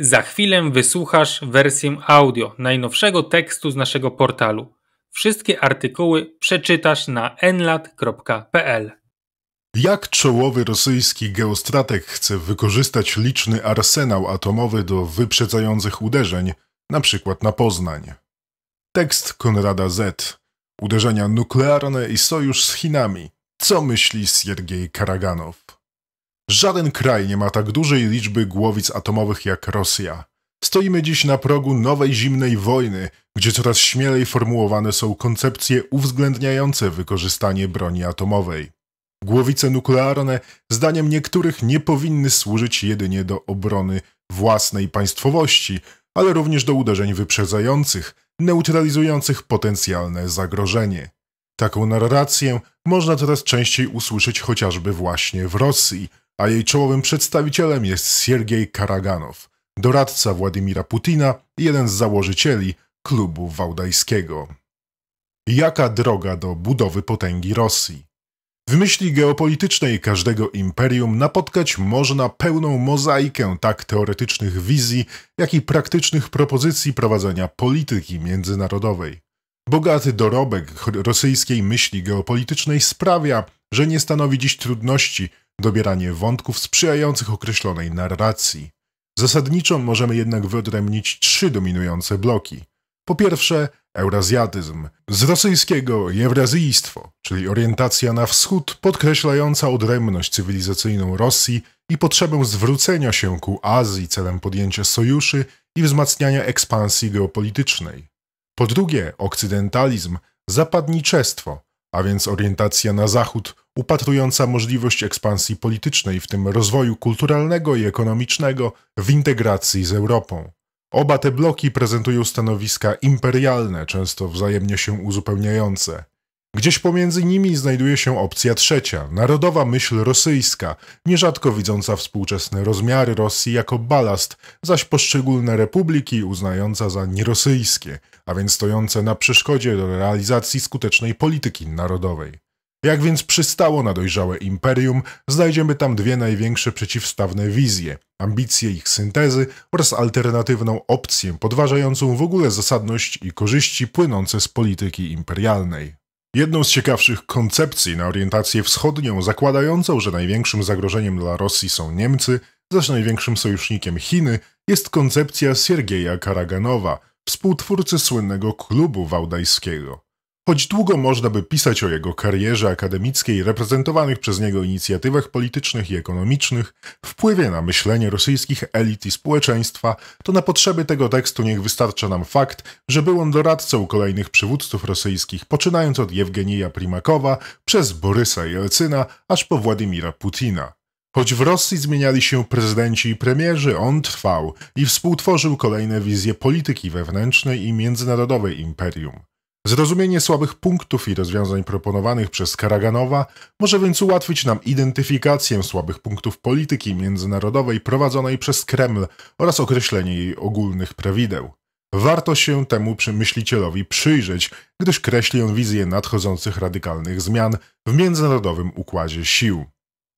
Za chwilę wysłuchasz wersję audio najnowszego tekstu z naszego portalu. Wszystkie artykuły przeczytasz na enlat.pl. Jak czołowy rosyjski geostrateg chce wykorzystać liczny arsenał atomowy do wyprzedzających uderzeń, np. na Poznań? Tekst Konrada Z. Uderzenia nuklearne i sojusz z Chinami. Co myśli Siergiej Karaganow? Żaden kraj nie ma tak dużej liczby głowic atomowych jak Rosja. Stoimy dziś na progu nowej zimnej wojny, gdzie coraz śmielej formułowane są koncepcje uwzględniające wykorzystanie broni atomowej. Głowice nuklearne, zdaniem niektórych, nie powinny służyć jedynie do obrony własnej państwowości, ale również do uderzeń wyprzedzających, neutralizujących potencjalne zagrożenie. Taką narrację można coraz częściej usłyszeć chociażby właśnie w Rosji, a jej czołowym przedstawicielem jest Siergiej Karaganow, doradca Władimira Putina i jeden z założycieli klubu wałdajskiego. Jaka droga do budowy potęgi Rosji? W myśli geopolitycznej każdego imperium napotkać można pełną mozaikę tak teoretycznych wizji, jak i praktycznych propozycji prowadzenia polityki międzynarodowej. Bogaty dorobek rosyjskiej myśli geopolitycznej sprawia, że nie stanowi dziś trudności dobieranie wątków sprzyjających określonej narracji. Zasadniczo możemy jednak wyodrębnić trzy dominujące bloki. Po pierwsze, eurazjatyzm. Z rosyjskiego jewrazijstwo, czyli orientacja na wschód podkreślająca odrębność cywilizacyjną Rosji i potrzebę zwrócenia się ku Azji celem podjęcia sojuszy i wzmacniania ekspansji geopolitycznej. Po drugie, okcydentalizm, zapadniczestwo, a więc orientacja na zachód upatrująca możliwość ekspansji politycznej, w tym rozwoju kulturalnego i ekonomicznego w integracji z Europą. Oba te bloki prezentują stanowiska imperialne, często wzajemnie się uzupełniające. Gdzieś pomiędzy nimi znajduje się opcja trzecia, narodowa myśl rosyjska, nierzadko widząca współczesne rozmiary Rosji jako balast, zaś poszczególne republiki uznająca za nierosyjskie, a więc stojące na przeszkodzie do realizacji skutecznej polityki narodowej. Jak więc przystało na dojrzałe imperium, znajdziemy tam dwie największe przeciwstawne wizje, ambicje ich syntezy oraz alternatywną opcję podważającą w ogóle zasadność i korzyści płynące z polityki imperialnej. Jedną z ciekawszych koncepcji na orientację wschodnią, zakładającą, że największym zagrożeniem dla Rosji są Niemcy, zaś największym sojusznikiem Chiny, jest koncepcja Siergieja Karaganowa, współtwórcy słynnego klubu wałdajskiego. Choć długo można by pisać o jego karierze akademickiej, reprezentowanych przez niego inicjatywach politycznych i ekonomicznych, wpływie na myślenie rosyjskich elit i społeczeństwa, to na potrzeby tego tekstu niech wystarcza nam fakt, że był on doradcą kolejnych przywódców rosyjskich, poczynając od Jewgenija Primakowa, przez Borysa Jelcyna, aż po Władimira Putina. Choć w Rosji zmieniali się prezydenci i premierzy, on trwał i współtworzył kolejne wizje polityki wewnętrznej i międzynarodowej imperium. Zrozumienie słabych punktów i rozwiązań proponowanych przez Karaganowa może więc ułatwić nam identyfikację słabych punktów polityki międzynarodowej prowadzonej przez Kreml oraz określenie jej ogólnych prawideł. Warto się temu myślicielowi przyjrzeć, gdyż kreśli on wizję nadchodzących radykalnych zmian w międzynarodowym układzie sił.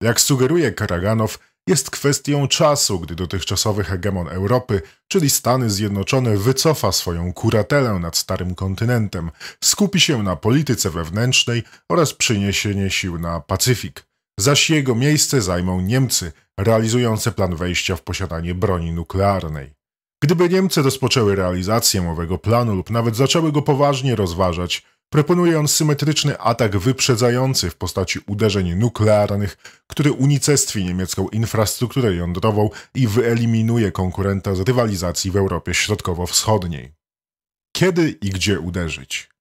Jak sugeruje Karaganow, jest kwestią czasu, gdy dotychczasowy hegemon Europy, czyli Stany Zjednoczone, wycofa swoją kuratelę nad starym kontynentem, skupi się na polityce wewnętrznej oraz przeniesienie sił na Pacyfik. Zaś jego miejsce zajmą Niemcy, realizujące plan wejścia w posiadanie broni nuklearnej. Gdyby Niemcy rozpoczęły realizację owego planu lub nawet zaczęły go poważnie rozważać, proponuje on symetryczny atak wyprzedzający w postaci uderzeń nuklearnych, który unicestwi niemiecką infrastrukturę jądrową i wyeliminuje konkurenta z rywalizacji w Europie Środkowo-Wschodniej. Kiedy i gdzie uderzyć?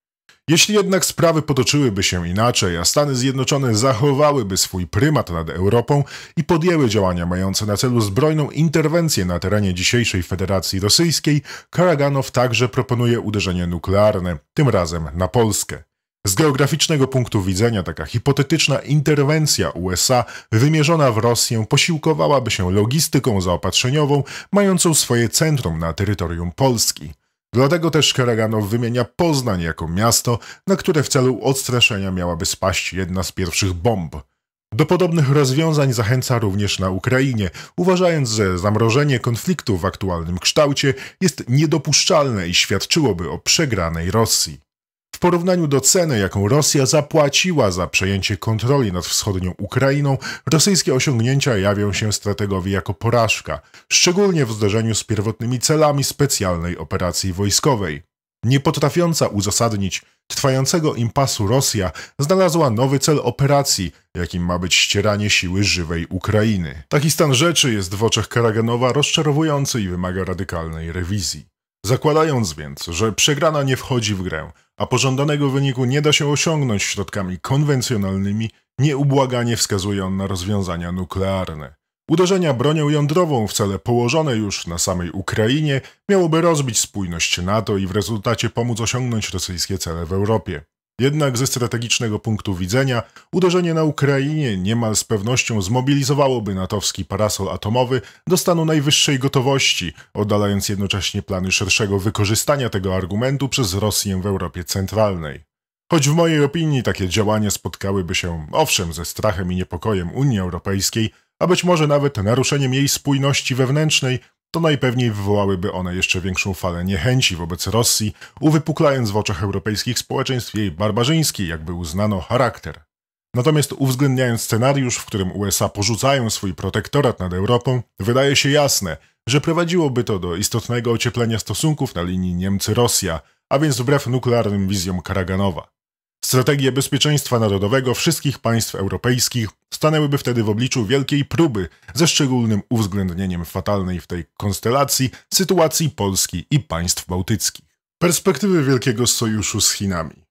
Jeśli jednak sprawy potoczyłyby się inaczej, a Stany Zjednoczone zachowałyby swój prymat nad Europą i podjęły działania mające na celu zbrojną interwencję na terenie dzisiejszej Federacji Rosyjskiej, Karaganow także proponuje uderzenie nuklearne, tym razem na Polskę. Z geograficznego punktu widzenia taka hipotetyczna interwencja USA wymierzona w Rosję posiłkowałaby się logistyką zaopatrzeniową mającą swoje centrum na terytorium Polski. Dlatego też Karaganow wymienia Poznań jako miasto, na które w celu odstraszenia miałaby spaść jedna z pierwszych bomb. Do podobnych rozwiązań zachęca również na Ukrainie, uważając, że zamrożenie konfliktu w aktualnym kształcie jest niedopuszczalne i świadczyłoby o przegranej Rosji. W porównaniu do ceny, jaką Rosja zapłaciła za przejęcie kontroli nad wschodnią Ukrainą, rosyjskie osiągnięcia jawią się strategowi jako porażka, szczególnie w zderzeniu z pierwotnymi celami specjalnej operacji wojskowej. Nie potrafiąca uzasadnić trwającego impasu Rosja znalazła nowy cel operacji, jakim ma być ścieranie siły żywej Ukrainy. Taki stan rzeczy jest w oczach Karaganowa rozczarowujący i wymaga radykalnej rewizji. Zakładając więc, że przegrana nie wchodzi w grę, a pożądanego wyniku nie da się osiągnąć środkami konwencjonalnymi, nieubłaganie wskazuje on na rozwiązania nuklearne. Uderzenia bronią jądrową w cele położone już na samej Ukrainie miałoby rozbić spójność NATO i w rezultacie pomóc osiągnąć rosyjskie cele w Europie. Jednak ze strategicznego punktu widzenia uderzenie na Ukrainie niemal z pewnością zmobilizowałoby natowski parasol atomowy do stanu najwyższej gotowości, oddalając jednocześnie plany szerszego wykorzystania tego argumentu przez Rosję w Europie Centralnej. Choć w mojej opinii takie działania spotkałyby się, owszem, ze strachem i niepokojem Unii Europejskiej, a być może nawet naruszeniem jej spójności wewnętrznej, to najpewniej wywołałyby one jeszcze większą falę niechęci wobec Rosji, uwypuklając w oczach europejskich społeczeństw jej barbarzyński, jakby uznano, charakter. Natomiast uwzględniając scenariusz, w którym USA porzucają swój protektorat nad Europą, wydaje się jasne, że prowadziłoby to do istotnego ocieplenia stosunków na linii Niemcy-Rosja, a więc wbrew nuklearnym wizjom Karaganowa. Strategie bezpieczeństwa narodowego wszystkich państw europejskich stanęłyby wtedy w obliczu wielkiej próby, ze szczególnym uwzględnieniem fatalnej w tej konstelacji sytuacji Polski i państw bałtyckich. Perspektywy wielkiego sojuszu z Chinami.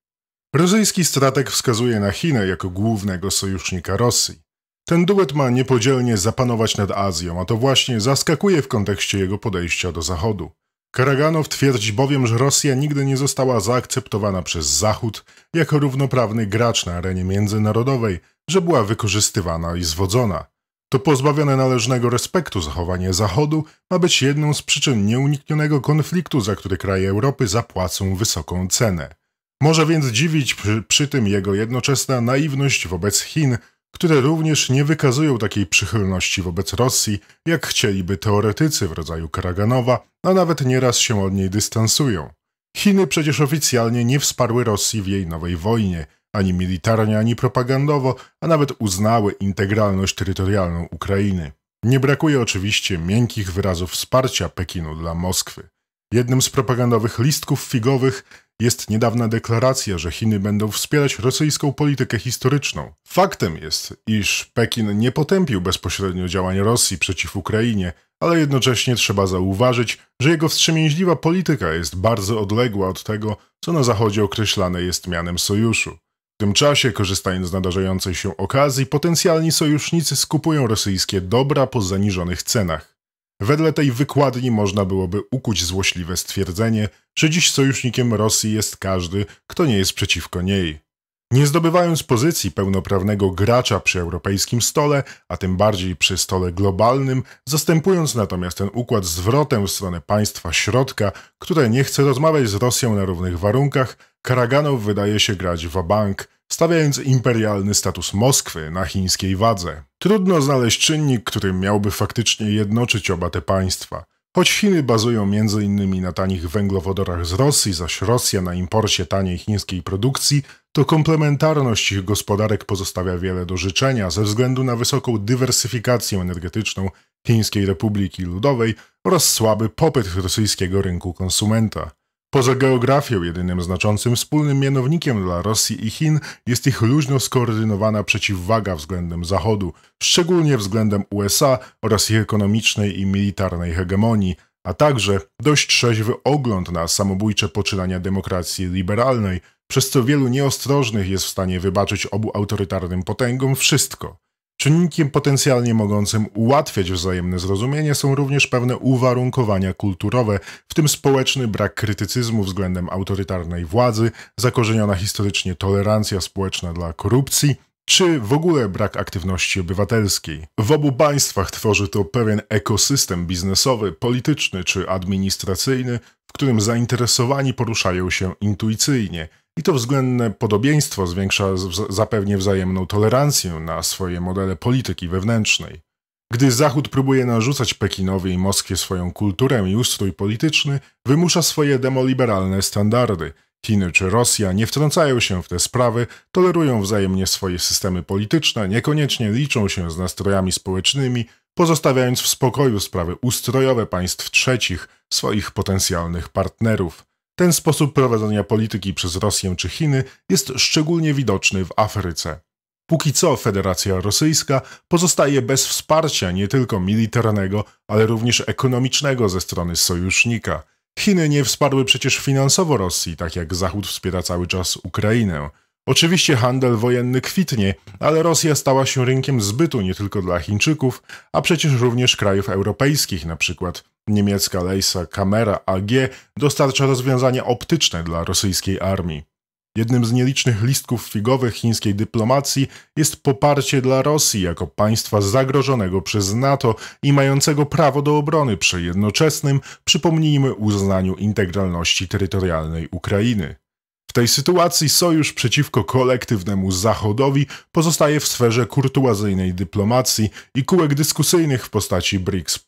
Rosyjski strateg wskazuje na Chiny jako głównego sojusznika Rosji. Ten duet ma niepodzielnie zapanować nad Azją, a to właśnie zaskakuje w kontekście jego podejścia do Zachodu. Karaganow twierdzi bowiem, że Rosja nigdy nie została zaakceptowana przez Zachód jako równoprawny gracz na arenie międzynarodowej, że była wykorzystywana i zwodzona. To pozbawione należnego respektu zachowanie Zachodu ma być jedną z przyczyn nieuniknionego konfliktu, za który kraje Europy zapłacą wysoką cenę. Może więc dziwić przy tym jego jednoczesna naiwność wobec Chin, które również nie wykazują takiej przychylności wobec Rosji, jak chcieliby teoretycy w rodzaju Karaganowa, a nawet nieraz się od niej dystansują. Chiny przecież oficjalnie nie wsparły Rosji w jej nowej wojnie, ani militarnie, ani propagandowo, a nawet uznały integralność terytorialną Ukrainy. Nie brakuje oczywiście miękkich wyrazów wsparcia Pekinu dla Moskwy. Jednym z propagandowych listków figowych jest niedawna deklaracja, że Chiny będą wspierać rosyjską politykę historyczną. Faktem jest, iż Pekin nie potępił bezpośrednio działań Rosji przeciw Ukrainie, ale jednocześnie trzeba zauważyć, że jego wstrzemięźliwa polityka jest bardzo odległa od tego, co na Zachodzie określane jest mianem sojuszu. W tym czasie, korzystając z nadarzającej się okazji, potencjalni sojusznicy skupują rosyjskie dobra po zaniżonych cenach. Wedle tej wykładni można byłoby ukuć złośliwe stwierdzenie, że dziś sojusznikiem Rosji jest każdy, kto nie jest przeciwko niej. Nie zdobywając pozycji pełnoprawnego gracza przy europejskim stole, a tym bardziej przy stole globalnym, zastępując natomiast ten układ zwrotem w stronę państwa środka, które nie chce rozmawiać z Rosją na równych warunkach, Karaganow wydaje się grać va-bank, stawiając imperialny status Moskwy na chińskiej wadze. Trudno znaleźć czynnik, który miałby faktycznie jednoczyć oba te państwa. Choć Chiny bazują m.in. na tanich węglowodorach z Rosji, zaś Rosja na imporcie taniej chińskiej produkcji, to komplementarność ich gospodarek pozostawia wiele do życzenia ze względu na wysoką dywersyfikację energetyczną Chińskiej Republiki Ludowej oraz słaby popyt rosyjskiego rynku konsumenta. Poza geografią jedynym znaczącym wspólnym mianownikiem dla Rosji i Chin jest ich luźno skoordynowana przeciwwaga względem Zachodu, szczególnie względem USA oraz ich ekonomicznej i militarnej hegemonii, a także dość trzeźwy ogląd na samobójcze poczynania demokracji liberalnej, przez co wielu nieostrożnych jest w stanie wybaczyć obu autorytarnym potęgom wszystko. Czynnikiem potencjalnie mogącym ułatwiać wzajemne zrozumienie są również pewne uwarunkowania kulturowe, w tym społeczny brak krytycyzmu względem autorytarnej władzy, zakorzeniona historycznie tolerancja społeczna dla korupcji, czy w ogóle brak aktywności obywatelskiej. W obu państwach tworzy to pewien ekosystem biznesowy, polityczny czy administracyjny, w którym zainteresowani poruszają się intuicyjnie i to względne podobieństwo zwiększa zapewnie wzajemną tolerancję na swoje modele polityki wewnętrznej. Gdy Zachód próbuje narzucać Pekinowi i Moskwie swoją kulturę i ustrój polityczny, wymusza swoje demoliberalne standardy. Chiny czy Rosja nie wtrącają się w te sprawy, tolerują wzajemnie swoje systemy polityczne, niekoniecznie liczą się z nastrojami społecznymi, pozostawiając w spokoju sprawy ustrojowe państw trzecich, swoich potencjalnych partnerów. Ten sposób prowadzenia polityki przez Rosję czy Chiny jest szczególnie widoczny w Afryce. Póki co Federacja Rosyjska pozostaje bez wsparcia nie tylko militarnego, ale również ekonomicznego ze strony sojusznika. Chiny nie wsparły przecież finansowo Rosji, tak jak Zachód wspiera cały czas Ukrainę. Oczywiście handel wojenny kwitnie, ale Rosja stała się rynkiem zbytu nie tylko dla Chińczyków, a przecież również krajów europejskich, np. niemiecka Leica Camera AG dostarcza rozwiązania optyczne dla rosyjskiej armii. Jednym z nielicznych listków figowych chińskiej dyplomacji jest poparcie dla Rosji jako państwa zagrożonego przez NATO i mającego prawo do obrony przy jednoczesnym, przypomnijmy, uznaniu integralności terytorialnej Ukrainy. W tej sytuacji sojusz przeciwko kolektywnemu Zachodowi pozostaje w sferze kurtuazyjnej dyplomacji i kółek dyskusyjnych w postaci BRICS+,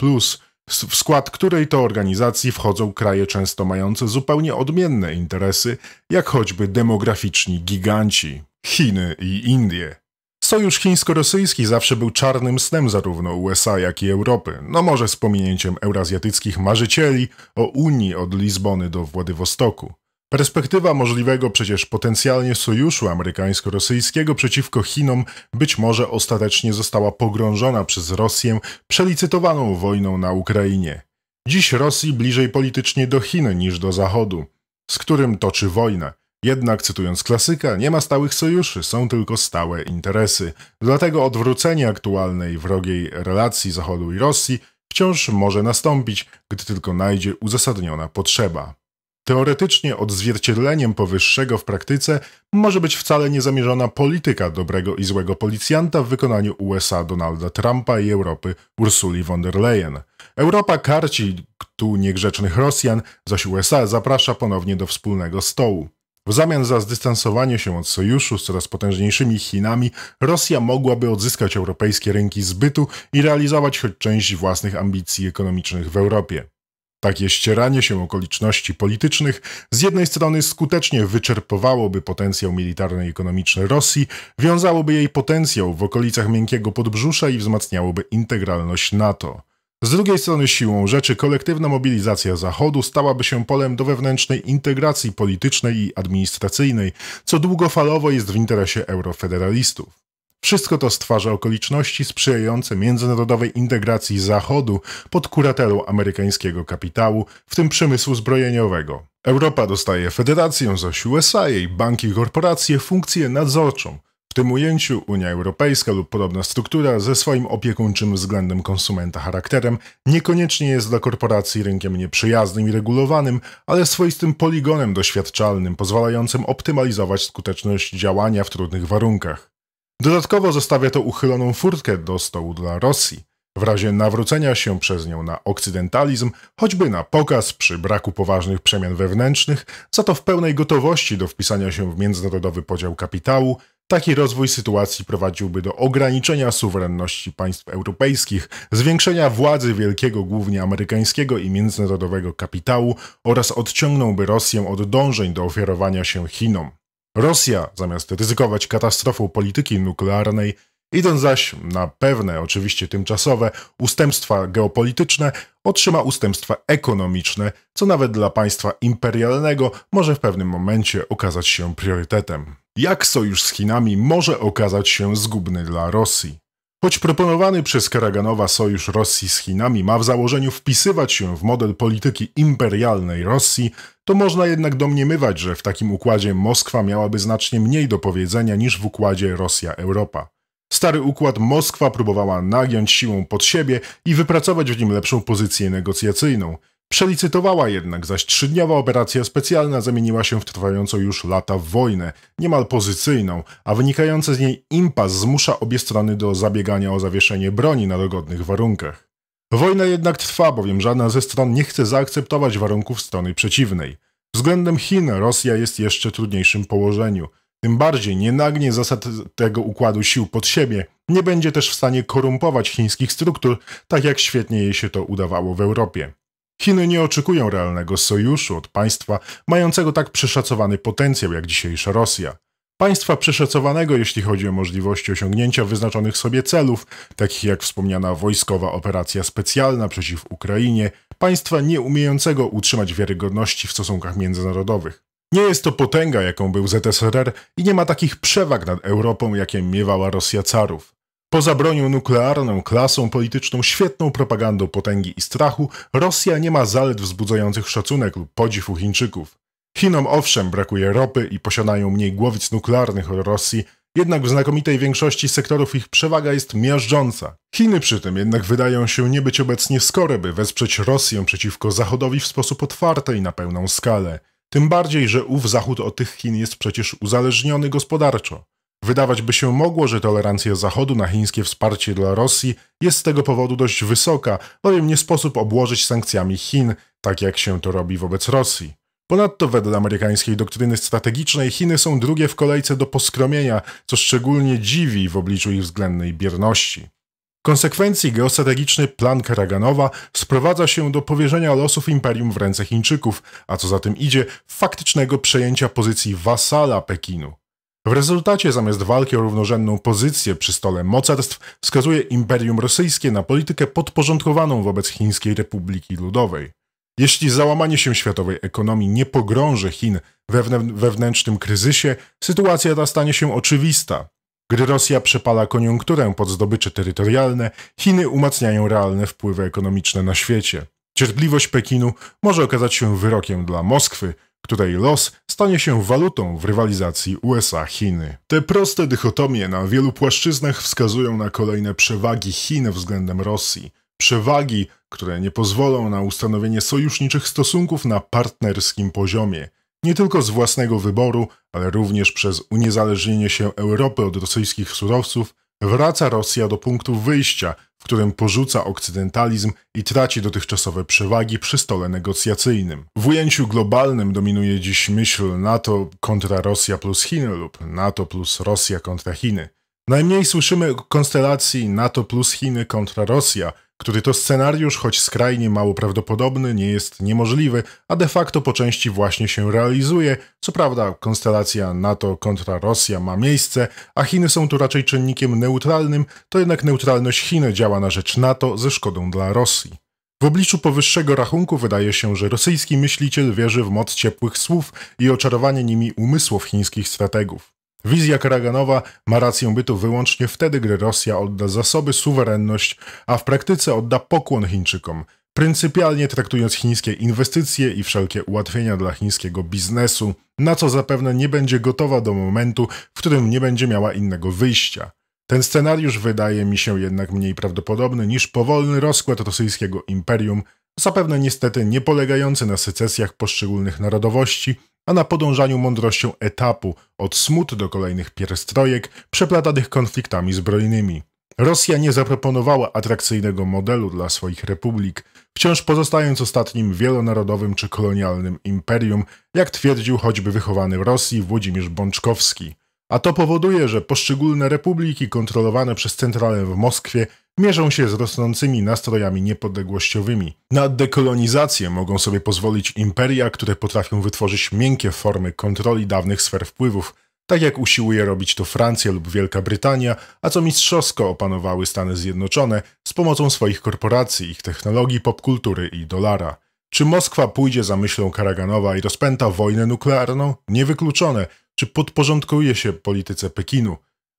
w skład której to organizacji wchodzą kraje często mające zupełnie odmienne interesy, jak choćby demograficzni giganci – Chiny i Indie. Sojusz chińsko-rosyjski zawsze był czarnym snem zarówno USA, jak i Europy, no może z pominięciem eurazjatyckich marzycieli o Unii od Lizbony do Władywostoku. Perspektywa możliwego przecież potencjalnie sojuszu amerykańsko-rosyjskiego przeciwko Chinom być może ostatecznie została pogrążona przez Rosję przelicytowaną wojną na Ukrainie. Dziś Rosji bliżej politycznie do Chin niż do Zachodu, z którym toczy wojnę. Jednak, cytując klasyka, nie ma stałych sojuszy, są tylko stałe interesy. Dlatego odwrócenie aktualnej wrogiej relacji Zachodu i Rosji wciąż może nastąpić, gdy tylko najdzie uzasadniona potrzeba. Teoretycznie odzwierciedleniem powyższego w praktyce może być wcale niezamierzona polityka dobrego i złego policjanta w wykonaniu USA Donalda Trumpa i Europy Ursuli von der Leyen. Europa karci tu niegrzecznych Rosjan, zaś USA zaprasza ponownie do wspólnego stołu. W zamian za zdystansowanie się od sojuszu z coraz potężniejszymi Chinami, Rosja mogłaby odzyskać europejskie rynki zbytu i realizować choć część własnych ambicji ekonomicznych w Europie. Takie ścieranie się okoliczności politycznych z jednej strony skutecznie wyczerpywałoby potencjał militarny i ekonomiczny Rosji, wiązałoby jej potencjał w okolicach miękkiego podbrzusza i wzmacniałoby integralność NATO. Z drugiej strony siłą rzeczy kolektywna mobilizacja Zachodu stałaby się polem do wewnętrznej integracji politycznej i administracyjnej, co długofalowo jest w interesie eurofederalistów. Wszystko to stwarza okoliczności sprzyjające międzynarodowej integracji Zachodu pod kuratelą amerykańskiego kapitału, w tym przemysłu zbrojeniowego. Europa dostaje federację, zaś USA, jej banki i korporacje funkcję nadzorczą. W tym ujęciu Unia Europejska lub podobna struktura ze swoim opiekuńczym względem konsumenta charakterem niekoniecznie jest dla korporacji rynkiem nieprzyjaznym i regulowanym, ale swoistym poligonem doświadczalnym pozwalającym optymalizować skuteczność działania w trudnych warunkach. Dodatkowo zostawia to uchyloną furtkę do stołu dla Rosji, w razie nawrócenia się przez nią na okcydentalizm, choćby na pokaz przy braku poważnych przemian wewnętrznych, za to w pełnej gotowości do wpisania się w międzynarodowy podział kapitału. Taki rozwój sytuacji prowadziłby do ograniczenia suwerenności państw europejskich, zwiększenia władzy wielkiego głównie amerykańskiego i międzynarodowego kapitału oraz odciągnąłby Rosję od dążeń do ofiarowania się Chinom. Rosja, zamiast ryzykować katastrofą polityki nuklearnej, idąc zaś na pewne, oczywiście tymczasowe, ustępstwa geopolityczne, otrzyma ustępstwa ekonomiczne, co nawet dla państwa imperialnego może w pewnym momencie okazać się priorytetem. Jak sojusz z Chinami może okazać się zgubny dla Rosji? Choć proponowany przez Karaganowa sojusz Rosji z Chinami ma w założeniu wpisywać się w model polityki imperialnej Rosji, to można jednak domniemywać, że w takim układzie Moskwa miałaby znacznie mniej do powiedzenia niż w układzie Rosja-Europa. Stary układ Moskwa próbowała nagiąć siłą pod siebie i wypracować w nim lepszą pozycję negocjacyjną. Przelicytowała jednak, zaś 3-dniowa operacja specjalna zamieniła się w trwającą już lata wojnę, niemal pozycyjną, a wynikający z niej impas zmusza obie strony do zabiegania o zawieszenie broni na dogodnych warunkach. Wojna jednak trwa, bowiem żadna ze stron nie chce zaakceptować warunków strony przeciwnej. Względem Chin Rosja jest w jeszcze trudniejszym położeniu. Tym bardziej nie nagnie zasad tego układu sił pod siebie, nie będzie też w stanie korumpować chińskich struktur, tak jak świetnie jej się to udawało w Europie. Chiny nie oczekują realnego sojuszu od państwa mającego tak przeszacowany potencjał jak dzisiejsza Rosja. Państwa przeszacowanego, jeśli chodzi o możliwości osiągnięcia wyznaczonych sobie celów, takich jak wspomniana wojskowa operacja specjalna przeciw Ukrainie, państwa nie umiejącego utrzymać wiarygodności w stosunkach międzynarodowych. Nie jest to potęga, jaką był ZSRR i nie ma takich przewag nad Europą, jakie miewała Rosja carów. Poza bronią nuklearną, klasą polityczną, świetną propagandą potęgi i strachu, Rosja nie ma zalet wzbudzających szacunek lub podziw u Chińczyków. Chinom owszem brakuje ropy i posiadają mniej głowic nuklearnych od Rosji, jednak w znakomitej większości sektorów ich przewaga jest miażdżąca. Chiny przy tym jednak wydają się nie być obecnie skore, by wesprzeć Rosję przeciwko Zachodowi w sposób otwarty i na pełną skalę. Tym bardziej, że ów Zachód od tych Chin jest przecież uzależniony gospodarczo. Wydawać by się mogło, że tolerancja Zachodu na chińskie wsparcie dla Rosji jest z tego powodu dość wysoka, bowiem nie sposób obłożyć sankcjami Chin, tak jak się to robi wobec Rosji. Ponadto wedle amerykańskiej doktryny strategicznej Chiny są drugie w kolejce do poskromienia, co szczególnie dziwi w obliczu ich względnej bierności. W konsekwencji geostrategiczny plan Karaganowa sprowadza się do powierzenia losów imperium w ręce Chińczyków, a co za tym idzie, faktycznego przejęcia pozycji wasala Pekinu. W rezultacie zamiast walki o równorzędną pozycję przy stole mocarstw wskazuje Imperium Rosyjskie na politykę podporządkowaną wobec Chińskiej Republiki Ludowej. Jeśli załamanie się światowej ekonomii nie pogrąży Chin we wewnętrznym kryzysie, sytuacja ta stanie się oczywista. Gdy Rosja przepala koniunkturę pod zdobycze terytorialne, Chiny umacniają realne wpływy ekonomiczne na świecie. Cierpliwość Pekinu może okazać się wyrokiem dla Moskwy, której los stanie się walutą w rywalizacji USA-Chiny. Te proste dychotomie na wielu płaszczyznach wskazują na kolejne przewagi Chin względem Rosji. Przewagi, które nie pozwolą na ustanowienie sojuszniczych stosunków na partnerskim poziomie. Nie tylko z własnego wyboru, ale również przez uniezależnienie się Europy od rosyjskich surowców, wraca Rosja do punktu wyjścia, w którym porzuca okcydentalizm i traci dotychczasowe przewagi przy stole negocjacyjnym. W ujęciu globalnym dominuje dziś myśl NATO kontra Rosja plus Chiny lub NATO plus Rosja kontra Chiny. Najmniej słyszymy o konstelacji NATO plus Chiny kontra Rosja, który to scenariusz, choć skrajnie mało prawdopodobny, nie jest niemożliwy, a de facto po części właśnie się realizuje. Co prawda konstelacja NATO kontra Rosja ma miejsce, a Chiny są tu raczej czynnikiem neutralnym, to jednak neutralność Chin działa na rzecz NATO ze szkodą dla Rosji. W obliczu powyższego rachunku wydaje się, że rosyjski myśliciel wierzy w moc ciepłych słów i oczarowanie nimi umysłów chińskich strategów. Wizja Karaganowa ma rację bytu wyłącznie wtedy, gdy Rosja odda zasoby, suwerenność, a w praktyce odda pokłon Chińczykom, pryncypialnie traktując chińskie inwestycje i wszelkie ułatwienia dla chińskiego biznesu, na co zapewne nie będzie gotowa do momentu, w którym nie będzie miała innego wyjścia. Ten scenariusz wydaje mi się jednak mniej prawdopodobny niż powolny rozkład rosyjskiego imperium, zapewne niestety nie polegający na secesjach poszczególnych narodowości, a na podążaniu mądrością etapu od smut do kolejnych pierstrojek przeplatanych konfliktami zbrojnymi. Rosja nie zaproponowała atrakcyjnego modelu dla swoich republik, wciąż pozostając ostatnim wielonarodowym czy kolonialnym imperium, jak twierdził choćby wychowany w Rosji Włodzimierz Bączkowski. A to powoduje, że poszczególne republiki kontrolowane przez centralę w Moskwie mierzą się z rosnącymi nastrojami niepodległościowymi. Na dekolonizację mogą sobie pozwolić imperia, które potrafią wytworzyć miękkie formy kontroli dawnych sfer wpływów, tak jak usiłuje robić to Francja lub Wielka Brytania, a co mistrzowsko opanowały Stany Zjednoczone z pomocą swoich korporacji, ich technologii, popkultury i dolara. Czy Moskwa pójdzie za myślą Karaganowa i rozpęta wojnę nuklearną? Niewykluczone. Czy podporządkuje się polityce Pekinu?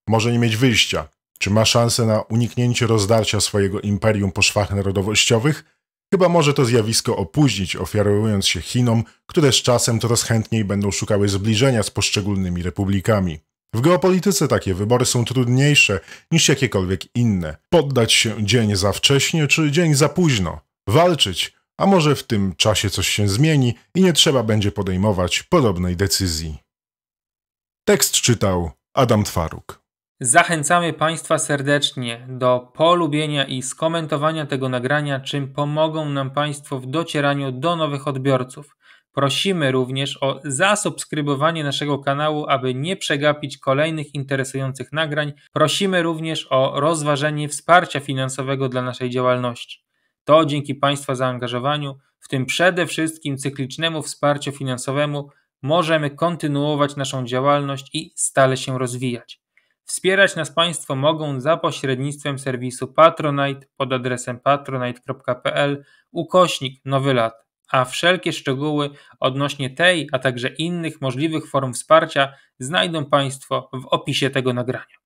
Może nie mieć wyjścia. Czy ma szansę na uniknięcie rozdarcia swojego imperium po szwach narodowościowych? Chyba może to zjawisko opóźnić, ofiarując się Chinom, które z czasem coraz chętniej będą szukały zbliżenia z poszczególnymi republikami. W geopolityce takie wybory są trudniejsze niż jakiekolwiek inne. Poddać się dzień za wcześnie czy dzień za późno. Walczyć, a może w tym czasie coś się zmieni i nie trzeba będzie podejmować podobnej decyzji. Tekst czytał Adam Twaruk. Zachęcamy Państwa serdecznie do polubienia i skomentowania tego nagrania, czym pomogą nam Państwo w docieraniu do nowych odbiorców. Prosimy również o zasubskrybowanie naszego kanału, aby nie przegapić kolejnych interesujących nagrań. Prosimy również o rozważenie wsparcia finansowego dla naszej działalności. To dzięki Państwa zaangażowaniu, w tym przede wszystkim cyklicznemu wsparciu finansowemu, możemy kontynuować naszą działalność i stale się rozwijać. Wspierać nas Państwo mogą za pośrednictwem serwisu Patronite pod adresem patronite.pl/Nowy Lat, a wszelkie szczegóły odnośnie tej, a także innych możliwych form wsparcia znajdą Państwo w opisie tego nagrania.